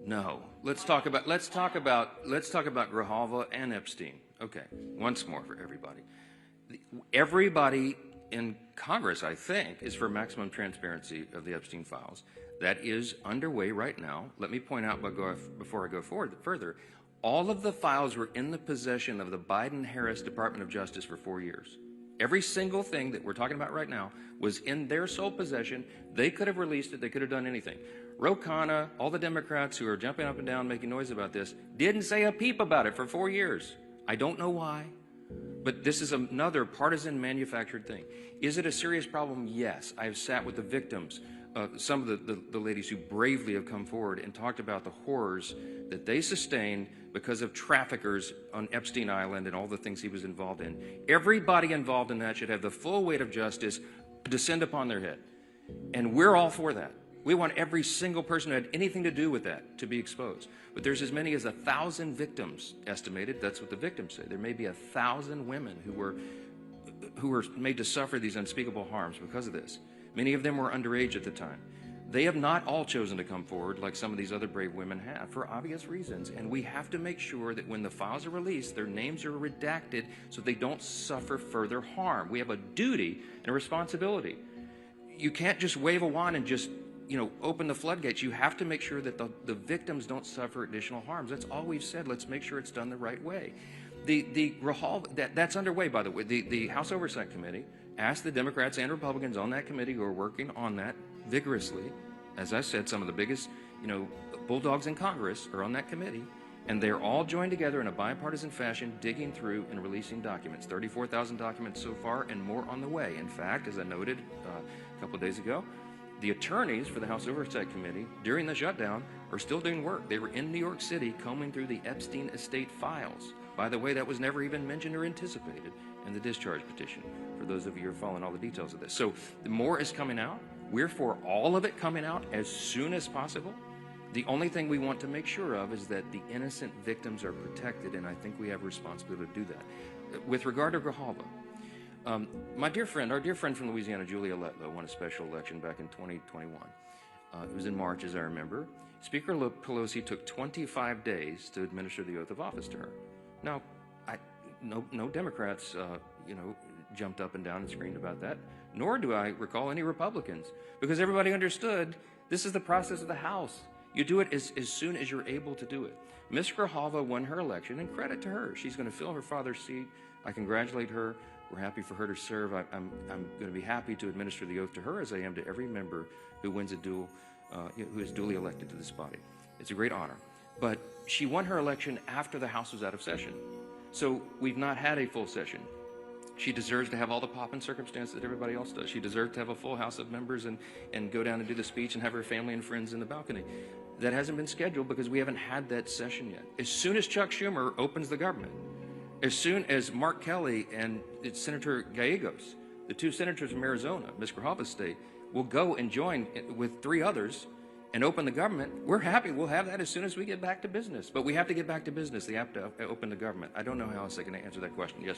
No. Let's talk about Grijalva and Epstein. Okay. Once more for everybody. Everybody in Congress, I think, is for maximum transparency of the Epstein files. That is underway right now. Let me point out before I go forward further, all of the files were in the possession of the Biden-Harris Department of Justice for 4 years. Every single thing that we're talking about right now was in their sole possession. They could have released it. They could have done anything. Ro Khanna, all the Democrats who are jumping up and down making noise about this, didn't say a peep about it for 4 years. I don't know why, but this is another partisan manufactured thing. Is it a serious problem? Yes. I have sat with the victims, some of the ladies who bravely have come forward and talked about the horrors that they sustained because of traffickers on Epstein Island and all the things he was involved in. Everybody involved in that should have the full weight of justice descend upon their head. And we're all for that. We want every single person who had anything to do with that to be exposed. But there's as many as 1,000 victims estimated. That's what the victims say. There may be 1,000 women who were made to suffer these unspeakable harms because of this. Many of them were underage at the time. They have not all chosen to come forward like some of these other brave women have for obvious reasons. And we have to make sure that when the files are released, their names are redacted so they don't suffer further harm. We have a duty and a responsibility. You can't just wave a wand and just, open the floodgates. You have to make sure that the victims don't suffer additional harms. That's all we've said. Let's make sure it's done the right way. That's underway, by the way. The House Oversight Committee asked the Democrats and Republicans on that committee who are working on that vigorously. As I said, some of the biggest, bulldogs in Congress are on that committee, and they're all joined together in a bipartisan fashion, digging through and releasing documents. 34,000 documents so far, and more on the way. In fact, as I noted a couple of days ago, the attorneys for the House Oversight Committee during the shutdown are still doing work. They were in New York City combing through the Epstein estate files. By the way, that was never even mentioned or anticipated in the discharge petition, for those of you who are following all the details of this. So the more is coming out. We're for all of it coming out as soon as possible. The only thing we want to make sure of is that the innocent victims are protected, and I think we have a responsibility to do that. With regard to Grijalva, our dear friend from Louisiana, Julia Letlow, won a special election back in 2021. It was in March, as I remember. Speaker Pelosi took 25 days to administer the oath of office to her. Now, no Democrats, jumped up and down and screamed about that, nor do I recall any Republicans, because everybody understood this is the process of the House. You do it as soon as you're able to do it. Ms. Grijalva won her election, and credit to her. She's going to fill her father's seat. I congratulate her. We're happy for her to serve. I'm going to be happy to administer the oath to her, as I am to every member who wins who is duly elected to this body. It's a great honor. But she won her election after the House was out of session. So we've not had a full session. She deserves to have all the pomp and circumstance that everybody else does. She deserves to have a full House of members and go down and do the speech and have her family and friends in the balcony. That hasn't been scheduled because we haven't had that session yet. As soon as Chuck Schumer opens the government, as soon as Mark Kelly and Senator Gallegos, the two senators from Arizona, Ms. Grijalva's state, will go and join with 3 others and open the government, we're happy. We'll have that as soon as we get back to business. But we have to get back to business. They have to open the government. I don't know how else I can answer that question. Yes.